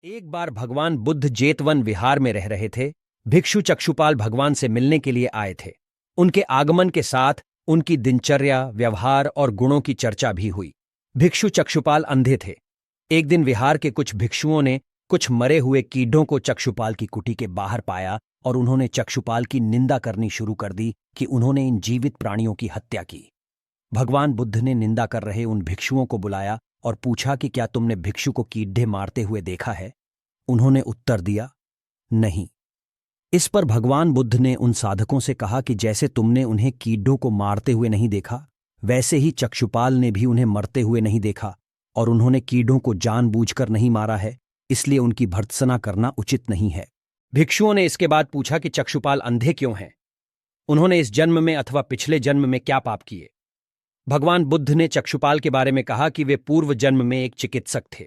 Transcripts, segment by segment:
एक बार भगवान बुद्ध जेतवन विहार में रह रहे थे। भिक्षु चक्षुपाल भगवान से मिलने के लिए आए थे। उनके आगमन के साथ उनकी दिनचर्या, व्यवहार और गुणों की चर्चा भी हुई। भिक्षु चक्षुपाल अंधे थे। एक दिन विहार के कुछ भिक्षुओं ने कुछ मरे हुए कीड़ों को चक्षुपाल की कुटी के बाहर पाया और उन्होंने चक्षुपाल की निंदा करनी शुरू कर दी कि उन्होंने इन जीवित प्राणियों की हत्या की। भगवान बुद्ध ने निंदा कर रहे उन भिक्षुओं को बुलाया और पूछा कि क्या तुमने भिक्षु को कीड़े मारते हुए देखा है? उन्होंने उत्तर दिया, नहीं। इस पर भगवान बुद्ध ने उन साधकों से कहा कि जैसे तुमने उन्हें कीड़ों को मारते हुए नहीं देखा, वैसे ही चक्षुपाल ने भी उन्हें मरते हुए नहीं देखा और उन्होंने कीड़ों को जानबूझकर नहीं मारा है, इसलिए उनकी भर्त्सना करना उचित नहीं है। भिक्षुओं ने इसके बाद पूछा कि चक्षुपाल अंधे क्यों हैं? उन्होंने इस जन्म में अथवा पिछले जन्म में क्या पाप किए? भगवान बुद्ध ने चक्षुपाल के बारे में कहा कि वे पूर्व जन्म में एक चिकित्सक थे।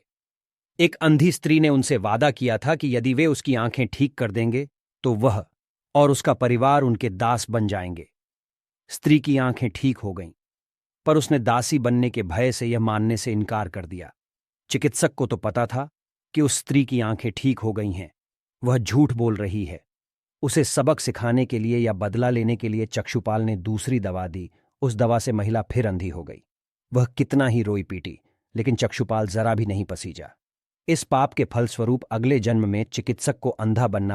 एक अंधी स्त्री ने उनसे वादा किया था कि यदि वे उसकी आंखें ठीक कर देंगे तो वह और उसका परिवार उनके दास बन जाएंगे। स्त्री की आंखें ठीक हो गईं, पर उसने दासी बनने के भय से यह मानने से इनकार कर दिया। चिकित्सक को तो पता था कि उस स्त्री की आंखें ठीक हो गई हैं, वह झूठ बोल रही है। उसे सबक सिखाने के लिए या बदला लेने के लिए चक्षुपाल ने दूसरी दवा दी। उस दवा से महिला फिर अंधी हो गई। वह कितना ही रोई पीटी, लेकिन चक्षुपाल जरा भी नहीं पसीजा। इस पाप के फलस्वरूप अगले जन्म में चिकित्सक को अंधा बनना